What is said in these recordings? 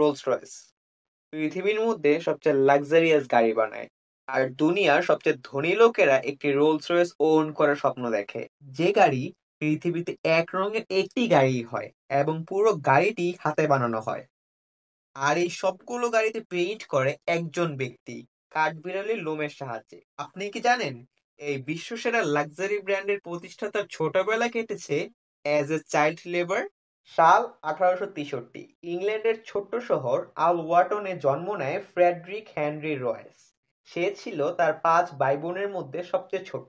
Rolls Royce পৃথিবীর মধ্যে সবচেয়ে লাক্সারিয়াস গাড়ি বানায়। আর দুনিয়ার সবচেয়ে ধনী লোকেরা একটি রোলস রয়েস ওন করার স্বপ্ন দেখে, যে গাড়ি পৃথিবীতে এক রঙের একটি গাড়ি হয় এবং পুরো গাড়িটি হাতে বানানো হয়। আর এই সবগুলো গাড়িতে পেইন্ট করে একজন ব্যক্তি কাঠবিড়ালির লোমের সাহায্যে। আপনি কি জানেন এই বিশ্বসেরা লাক্সারি ব্র্যান্ডের প্রতিষ্ঠা তার ছোটবেলা কেটেছে অ্যাজ এ চাইল্ড লেবার? সাল 1863, ইংল্যান্ডের ছোট্ট শহর আলওয়াটনে জন্ম নেয় ফ্রেডরিক হেনরি রয়েস। সে ছিল তার 5 ভাই বোনের মধ্যে সবচেয়ে ছোট।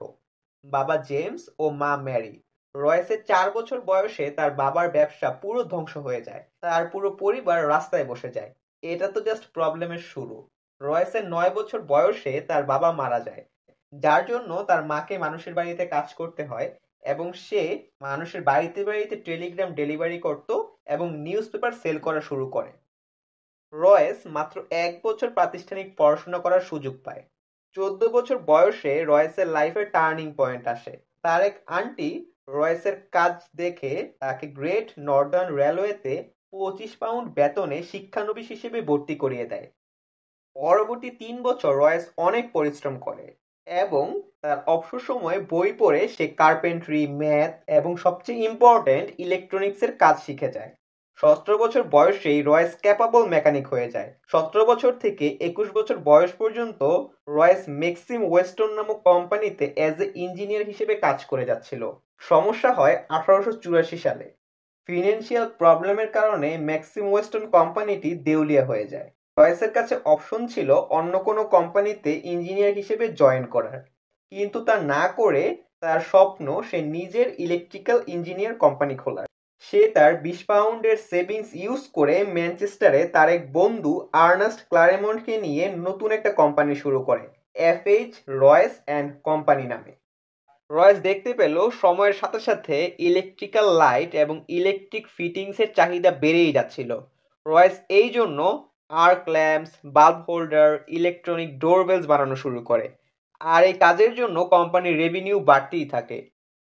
বাবা জেমস ও মা ম্যারি। রয়েসের 4 বছর বয়সে তার বাবার ব্যবসা পুরো ধ্বংস হয়ে যায়, তার পুরো পরিবার রাস্তায় বসে যায়। এটা তো জাস্ট প্রবলেমের শুরু। রয়েসের 9 বছর বয়সে তার বাবা মারা যায়, যার জন্য তার মাকে মানুষের বাড়িতে কাজ করতে হয় এবং সে মানুষের বাড়িতে বাড়িতে টেলিগ্রাম ডেলিভারি করত এবং নিউজ পেপার সেল করা শুরু করে। রয়েস মাত্র 1 বছর প্রাতিষ্ঠানিক পড়াশোনা করার সুযোগ পায়। 14 বছর বয়সে রয়েসের লাইফে টার্নিং পয়েন্ট আসে। তার এক আন্টি রয়েসের কাজ দেখে তাকে গ্রেট নর্দার্ন রেলওয়েতে 25 পাউন্ড বেতনে শিক্ষানবিশ হিসেবে ভর্তি করিয়ে দেয়। পরবর্তী 3 বছর রয়েস অনেক পরিশ্রম করে এবং তার অবসর সময়ে বই পড়ে সে কার্পেন্ট্রি, ম্যাথ এবং সবচেয়ে ইম্পর্ট্যান্ট ইলেকট্রনিক্সের কাজ শিখে যায়। 17 বছর বয়সেই রয়েস ক্যাপাবল মেকানিক হয়ে যায়। 17 বছর থেকে 21 বছর বয়স পর্যন্ত রয়েস মেক্সিম ওয়েস্টন নামক কোম্পানিতে অ্যাজ এ ইঞ্জিনিয়ার হিসেবে কাজ করে যাচ্ছিল। সমস্যা হয় 1884 সালে। ফিনান্সিয়াল প্রবলেমের কারণে ম্যাক্সিম ওয়েস্টন কোম্পানিটি দেউলিয়া হয়ে যায়। রয়েসের কাছে অপশন ছিল অন্য কোনো কোম্পানিতে ইঞ্জিনিয়ার হিসেবে জয়েন করার, কিন্তু তা না করে তার স্বপ্ন সে নিজের ইলেকট্রিক্যাল ইঞ্জিনিয়ার কোম্পানি খোলার। সে তার 20 পাউন্ডের সেভিংস ইউজ করে ম্যানচেস্টারে তার এক বন্ধু আর্নেস্ট ক্লারেমন্টকে নিয়ে নতুন একটা কোম্পানি শুরু করে, এফএইচ রয়েস অ্যান্ড কোম্পানি নামে। রয়েস দেখতে পেল সময়ের সাথে সাথে ইলেকট্রিক্যাল লাইট এবং ইলেকট্রিক ফিটিংসের চাহিদা বেড়েই যাচ্ছিল। রয়েস এই জন্য arc lamps, bulb holder, electronic doorbells বানানো শুরু করে। আর এই কাজের জন্য কোম্পানির রেভিনিউ বাড়তেই থাকে।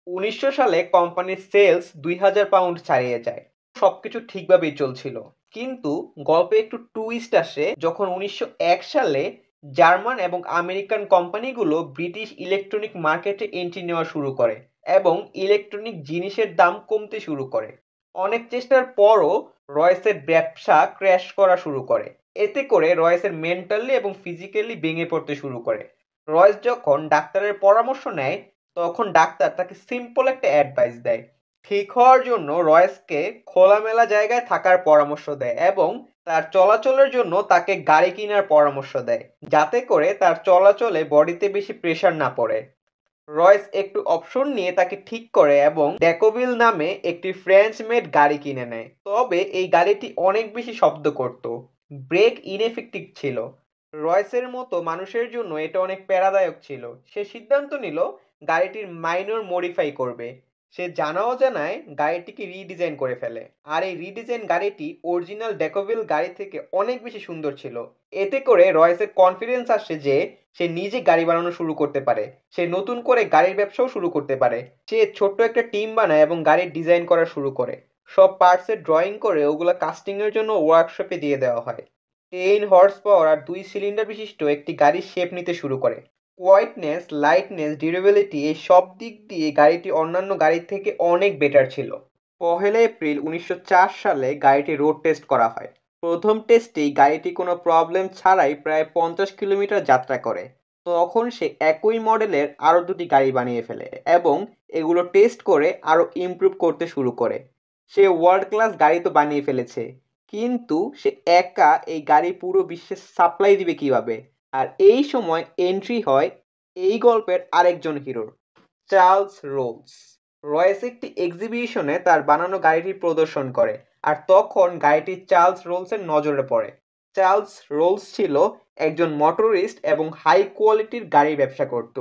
1900 সালে কোম্পানির সেলস 2000 পাউন্ড ছাড়িয়ে যায়। সবকিছু ঠিকভাবেই চলছিল, কিন্তু গল্পে একটু টুইস্ট আসে যখন 1901 সালে জার্মান এবং আমেরিকান কোম্পানিগুলো ব্রিটিশ ইলেকট্রনিক মার্কেটে এন্ট্রি নেওয়া শুরু করে এবং ইলেকট্রনিক জিনিসের দাম কমতে শুরু করে। অনেক চেষ্টার পরও রয়েসের ব্যবসা ক্র্যাশ করা শুরু করে। এতে করে রয়েসের মেন্টালি এবং ফিজিক্যালি ভেঙে পড়তে শুরু করে। রয়েস যখন ডাক্তারের পরামর্শ নেয়, তখন ডাক্তার তাকে সিম্পল একটা অ্যাডভাইস দেয়। ঠিক হওয়ার জন্য রয়েসকে খোলামেলা জায়গায় থাকার পরামর্শ দেয় এবং তার চলাচলের জন্য তাকে গাড়ি কেনার পরামর্শ দেয়, যাতে করে তার চলাচলে বডিতে বেশি প্রেসার না পড়ে। রয়েস একটু অপশন নিয়ে তাকে ঠিক করে এবং ড্যাকোভিল নামে একটি ফ্রেঞ্চ মেড গাড়ি কিনে নেয়। তবে এই গাড়িটি অনেক বেশি শব্দ করত, ব্রেক ইনএফেক্টিভ ছিল। রয়েসের মতো মানুষের জন্য এটা অনেক প্যারাদায়ক ছিল। সে সিদ্ধান্ত নিল গাড়িটির মাইনর মডিফাই করবে। সে জানা অজানায় গাড়িটিকে রিডিজাইন করে ফেলে। আর এই রিডিজাইন গাড়িটি অরিজিনাল ড্যাকোভিল গাড়ি থেকে অনেক বেশি সুন্দর ছিল। এতে করে রয়েসের কনফিডেন্স আসে যে সে নিজে গাড়ি বানানো শুরু করতে পারে। সে নতুন করে গাড়ির ব্যবসাও শুরু করতে পারে। সে ছোট্ট একটা টিম বানায় এবং গাড়ির ডিজাইন করা শুরু করে। সব পার্টসের ড্রয়িং করে ওগুলা কাস্টিং এর জন্য ওয়ার্কশপে দিয়ে দেওয়া হয়। 10 হর্স পাওয়ার আর 2 সিলিন্ডার বিশিষ্ট একটি গাড়ির শেপ নিতে শুরু করে। কোয়াইটনেস, লাইটনেস, ডিউরেবিলিটি এই সব দিক দিয়ে গাড়িটি অন্যান্য গাড়ির থেকে অনেক বেটার ছিল। 1 এপ্রিল 1904 সালে গাড়িটি রোড টেস্ট করা হয়। প্রথম টেস্টেই গাড়িটি কোনো প্রবলেম ছাড়াই প্রায় 50 কিলোমিটার যাত্রা করে। তখন সে একই মডেলের আরও দুটি গাড়ি বানিয়ে ফেলে এবং এগুলো টেস্ট করে আরও ইমপ্রুভ করতে শুরু করে। সে ওয়ার্ল্ড ক্লাস গাড়ি তো বানিয়ে ফেলেছে, কিন্তু সে একা এই গাড়ি পুরো বিশ্বে সাপ্লাই দিবে কিভাবে? আর এই সময় এন্ট্রি হয় এই গল্পের আরেকজন হিরোর, চার্লস রোলস। রয়েস একটি এক্সিবিশনে তার বানানো গাড়িটি প্রদর্শন করে, আর তখন গাড়িটি চার্লস রোলসের নজরে পড়ে। চার্লস রোলস ছিল একজন মোটরিস্ট এবং হাই কোয়ালিটির গাড়ির ব্যবসা করত।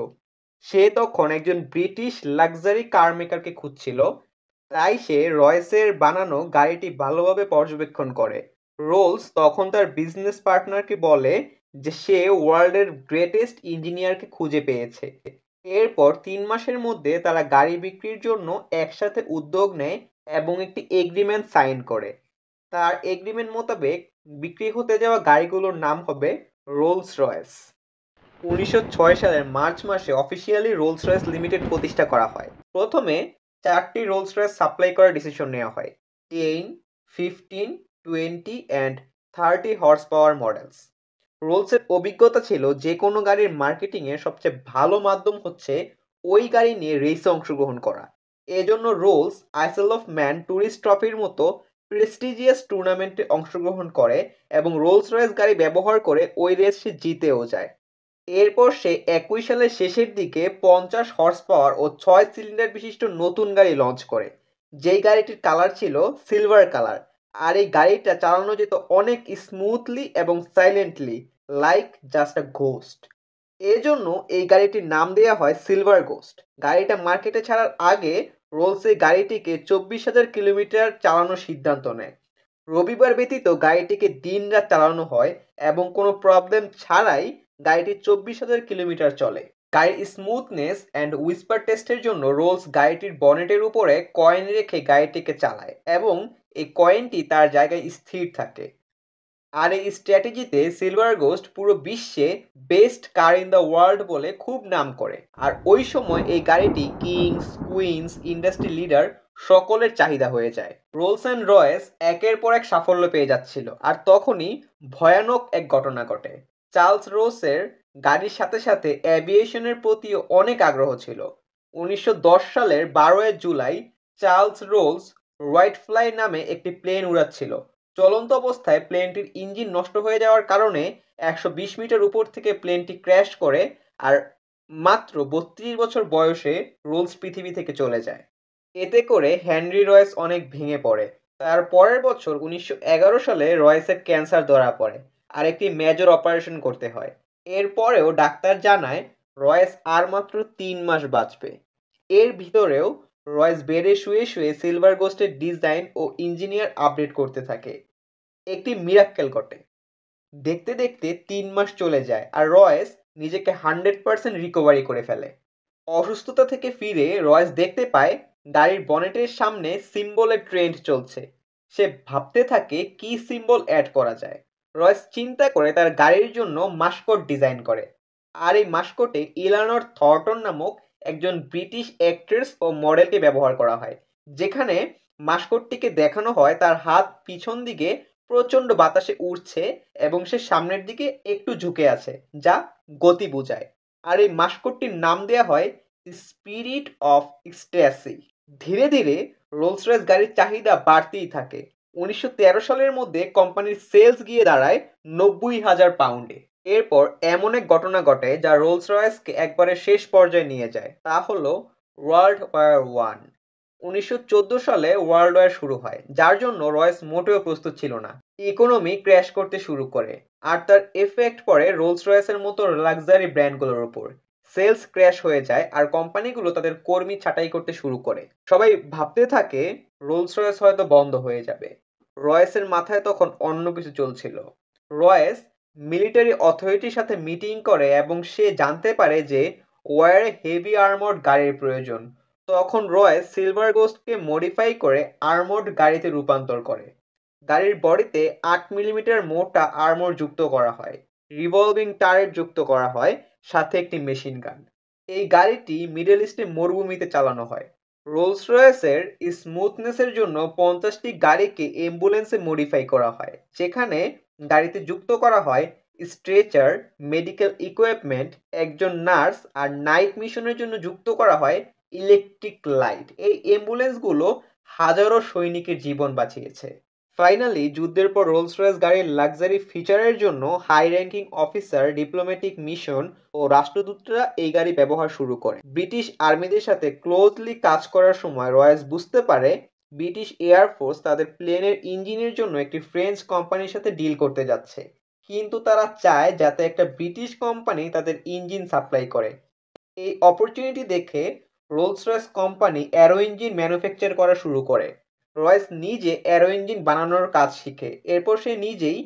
সে তখন একজন ব্রিটিশ লাক্সারি কার মেকারকে খুঁজছিল, তাই সে রয়েসের বানানো গাড়িটি ভালোভাবে পর্যবেক্ষণ করে। রোলস তখন তার বিজনেস পার্টনারকে বলে যে সে ওয়ার্ল্ডের গ্রেটেস্ট ইঞ্জিনিয়ারকে খুঁজে পেয়েছে। এরপর 3 মাসের মধ্যে তারা গাড়ি বিক্রির জন্য একসাথে উদ্যোগ নেয় এবং একটি এগ্রিমেন্ট সাইন করে। তার এগ্রিমেন্ট মোতাবেক বিক্রি হতে যাওয়া গাড়িগুলোর নাম হবে রোলস রয়েস। 1906 সালের মার্চ মাসে অফিসিয়ালি রোলস রয়েস লিমিটেড প্রতিষ্ঠা করা হয়। প্রথমে 4টি রোলস রয়েস সাপ্লাই করার ডিসিশন নেওয়া হয়: 10, 15, 20 অ্যান্ড 30 হর্স পাওয়ার মডেলস। রোলসের অভিজ্ঞতা ছিল যে কোনো গাড়ির মার্কেটিং এর সবচেয়ে ভালো মাধ্যম হচ্ছে ওই গাড়ি নিয়ে রেসে অংশগ্রহণ করা। এজন্য রোলস আইসল অফ ম্যান ট্যুরিস্ট ট্রফির মতো প্রেস্টিজিয়াস টুর্নামেন্টে অংশগ্রহণ করে এবং রোলস রয়েস গাড়ি ব্যবহার করে ওই রেস সে জিতেও যায়। এরপর সে 21 সালের শেষের দিকে 50 হর্স পাওয়ার ও 6 সিলিন্ডার বিশিষ্ট নতুন গাড়ি লঞ্চ করে, যেই গাড়িটির কালার ছিল সিলভার কালার। আর এই গাড়িটা চালানো যেত অনেক স্মুথলি এবং সাইলেন্টলি, লাইক জাস্ট আ ঘোস্ট। এজন্য এই গাড়িটির নাম দেওয়া হয় সিলভার গোস্ট। গাড়িটা মার্কেটে ছাড়ার আগে রোলস এই গাড়িটিকে 24,000 কিলোমিটার চালানোর সিদ্ধান্ত নেয়। রবিবার ব্যতীত গাড়িটিকে দিন-রাত চালানো হয় এবং কোনো প্রবলেম ছাড়াই গাড়িটি 24,000 কিলোমিটার চলে। গাড়ির স্মুথনেস অ্যান্ড হুইসপার টেস্টের জন্য রোলস গাড়িটির বনেটের উপরে কয়েন রেখে গাড়িটিকে চালায় এবং এই কয়েনটি তার জায়গায় স্থির থাকে। আর এই স্ট্র্যাটেজিতে সিলভার গোস্ট পুরো বিশ্বে best car in the world বলে খুব নাম করে। আর ওই সময় এই গাড়িটি কিংস, কুইন্স, ইন্ডাস্ট্রি লিডার সকলের চাহিদা হয়ে যায়। রোলস অ্যান্ড রয়েস একের পর এক সাফল্য পেয়ে যাচ্ছিল, আর তখনই ভয়ানক এক ঘটনা ঘটে। চার্লস রোসের গাড়ির সাথে সাথে অ্যাভিয়েশনের প্রতিও অনেক আগ্রহ ছিল। 1910 সালের 12 জুলাই চার্লস রোলস হোয়াইট ফ্লাই নামে একটি প্লেন উড়াচ্ছিল। চলন্ত অবস্থায় প্লেনটির ইঞ্জিন নষ্ট হয়ে যাওয়ার কারণে 120 মিটার উপর থেকে প্লেনটি ক্র্যাশ করে, আর মাত্র 32 বছর বয়সে রোলস পৃথিবী থেকে চলে যায়। এতে করে হেনরি রয়েস অনেক ভেঙে পড়ে। তার পরের বছর 1911 সালে রয়েসের ক্যান্সার ধরা পড়ে আর একটি মেজর অপারেশন করতে হয়। এরপরেও ডাক্তার জানায় রয়েস আর মাত্র 3 মাস বাঁচবে। এর ভিতরেও রয়েস বেডে শুয়ে শুয়ে সিলভার গোস্টের ডিজাইন ও ইঞ্জিনিয়ার আপডেট করতে থাকে। একটি মিরাক্কেল ঘটে। দেখতে দেখতে 3 মাস চলে যায় আর রয়েস নিজেকে 100% রিকভারি করে ফেলে। অসুস্থতা থেকে ফিরে রয়েস দেখতে পায় গাড়ির বনেটের সামনে সিম্বলের ট্রেন্ড চলছে। সে ভাবতে থাকে কি সিম্বল অ্যাড করা যায়। রয়েস চিন্তা করে তার গাড়ির জন্য মাস্কট ডিজাইন করে। আর এই মাস্কটে ইলানর থর্টন নামক একজন ব্রিটিশ অ্যাক্ট্রেস ও মডেলকে ব্যবহার করা হয়, যেখানে মাস্কটটিকে দেখানো হয় তার হাত পিছন দিকে প্রচন্ড বাতাসে উড়ছে এবং সে সামনের দিকে একটু ঝুঁকে আছে, যা গতি বোঝায়। আর এই মাস্কটটির নাম দেয়া হয় স্পিরিট অফ স্ট্যাসি। ধীরে ধীরে রোলস রয়েস গাড়ির চাহিদা বাড়তেই থাকে। 1913 সালের মধ্যে কোম্পানির সেলস গিয়ে দাঁড়ায় 90,000 পাউন্ডে। এরপর এমন এক ঘটনা ঘটে যা রোলস রয়েসকে একবারে শেষ পর্যায়ে নিয়ে যায়। তা হলো ওয়ার্ল্ড ওয়ার ওয়ান। 1914 সালে ওয়ার্ল্ড ওয়ার শুরু হয়, যার জন্য রয়েস মোটেও প্রস্তুত ছিল না। ইকোনমি ক্র্যাশ করতে শুরু করে, আর তার এফেক্ট পড়ে রোলস রয়েসের মতো লাক্সারি ব্র্যান্ডগুলোর উপর। সেলস ক্র্যাশ হয়ে যায় আর কোম্পানিগুলো তাদের কর্মী ছাঁটাই করতে শুরু করে। সবাই ভাবতে থাকে রোলস রয়েস হয়তো বন্ধ হয়ে যাবে। রয়েসের মাথায় তখন অন্য কিছু চলছিল। রয়েস মিলিটারি অথরিটির সাথে মিটিং করে এবং সে জানতে পারে যে ওয়ারে হেভি আর্মড গাড়ির প্রয়োজন। তখন রয়েস সিলভার গোস্টকে মডিফাই করে আর্মড গাড়িতে রূপান্তর করে। গাড়ির বডিতে 8 মিলিমিটার মোটা আর্মর যুক্ত করা হয়, রিভলভিং টারেট যুক্ত করা হয়, সাথে একটি মেশিন গান। এই গাড়িটি মিডল ইস্টে মরুভূমিতে চালানো হয়। রোলস রয়েসের স্মুথনেসের জন্য 50টি গাড়িকে অ্যাম্বুলেন্সে মডিফাই করা হয়, যেখানে গাড়িতে যুক্ত করা হয় স্ট্রেচার, মেডিকেল ইকুইপমেন্ট, একজন নার্স, আর নাইট মিশনের জন্য যুক্ত করা হয় ইলেকট্রিক লাইট। এই অ্যাম্বুলেন্সগুলো হাজারো সৈনিকের জীবন বাঁচিয়েছে। ফাইনালি যুদ্ধের পর রোলস রয়েস গাড়ির লাক্সারি ফিচারের জন্য high ranking officer, diplomatic mission ও রাষ্ট্রদূতরা এই গাড়ি ব্যবহার শুরু করে। ব্রিটিশ আর্মিদের সাথে ক্লোজলি কাজ করার সময় রয়েস বুঝতে পারে ব্রিটিশ এয়ারফোর্স তাদের প্লেনের ইঞ্জিনের জন্য একটি ফ্রেঞ্চ কোম্পানির সাথে ডিল করতে যাচ্ছে, কিন্তু তারা চায় যাতে একটা ব্রিটিশ কোম্পানি তাদের ইঞ্জিন সাপ্লাই করে। এই অপরচুনিটি দেখে Rolls Royce company arrow engine manufacture করা শুরু করে। রয়েস নিজে অ্যারো ইঞ্জিন বানানোর কাজ শিখে। এরপর সে নিজেই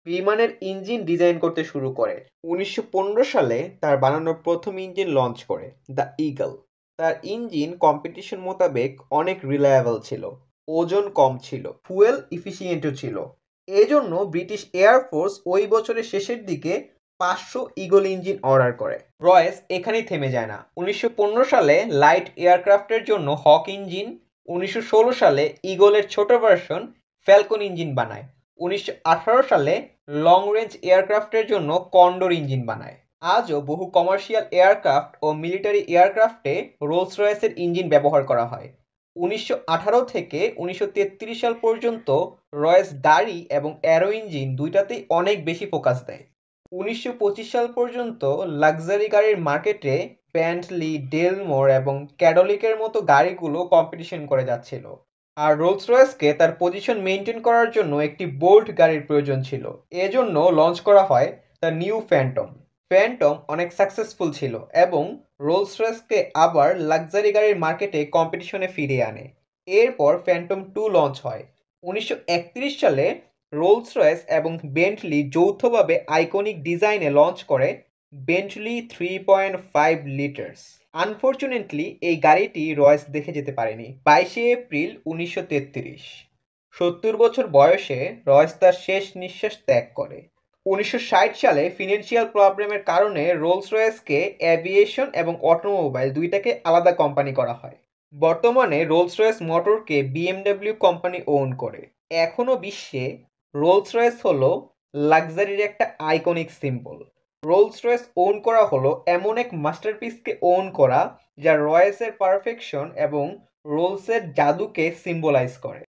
বিমানের ইঞ্জিন ডিজাইন করতে শুরু করে। 1915 সালে তার বানানো প্রথম ইঞ্জিন লঞ্চ করে, দ্য ইগল। তার ইঞ্জিন কম্পিটিশন মোতাবেক অনেক রিলায়েবল ছিল, ওজন কম ছিল, ফুয়েল ইফিসিয়েন্টও ছিল। এজন্য ব্রিটিশ এয়ারফোর্স ওই বছরের শেষের দিকে 500 ঈগল ইঞ্জিন অর্ডার করে। রয়েস এখানেই থেমে যায় না। 1915 সালে লাইট এয়ারক্রাফটের জন্য হক ইঞ্জিন, 1916 সালে ঈগলের ছোট ভার্সন ফ্যালকন ইঞ্জিন বানায়, 1918 সালে লং রেঞ্জ এয়ারক্রাফটের জন্য কন্ডোর ইঞ্জিন বানায়। আজও বহু কমার্শিয়াল এয়ারক্রাফট ও মিলিটারি এয়ারক্রাফটে রোলস রয়েসের ইঞ্জিন ব্যবহার করা হয়। 1918 থেকে 1933 সাল পর্যন্ত রয়েস গাড়ি এবং অ্যারো ইঞ্জিন দুইটাতেই অনেক বেশি ফোকাস দেয়। 1925 সাল পর্যন্ত লাক্সারি গাড়ির মার্কেটে বেন্টলি, ডেলমোর এবং ক্যাডলিকের মতো গাড়িগুলো কম্পিটিশন করে যাচ্ছিল। আর রোলস রয়েসকে তার পজিশন মেনটেন করার জন্য একটি বোল্ড গাড়ির প্রয়োজন ছিল। এজন্য লঞ্চ করা হয় দ্য নিউ ফ্যান্টম। ফ্যান্টম অনেক সাকসেসফুল ছিল এবং রোলস রয়েসকে আবার লাক্সারি গাড়ির মার্কেটে কম্পিটিশনে ফিরিয়ে আনে। এরপর ফ্যান্টম 2 লঞ্চ হয়। 1931 সালে রোলস রয়েস এবং বেন্টলি যৌথভাবে আইকনিক ডিজাইনে লঞ্চ করে বেন্টলি 3.5 লিটার্স। আনফরচুনেটলি এই গাড়িটি রয়েস দেখে যেতে পারেনি। 22 এপ্রিল 1933, 70 বছর বয়সে রয়েস তার শেষ নিঃশ্বাস ত্যাগ করে। 1960 সালে ফিনান্সিয়াল প্রবলেমের কারণে রোলস রয়েসকে অ্যাভিয়েশন এবং অটোমোবাইল দুইটাকে আলাদা কোম্পানি করা হয়। বর্তমানে রোলস রয়েস মোটরকে বিএমডব্লিউ কোম্পানি ওন করে। এখনো বিশ্বে রোলস রয়েস হলো লাক্সারির একটা iconic symbol. Rolls Royce own করা হলো এমন এক মাস্টারপিসকে ওন করা যা রয়েসের পারফেকশন এবং রোলসের জাদুকে সিম্বলাইজ করে।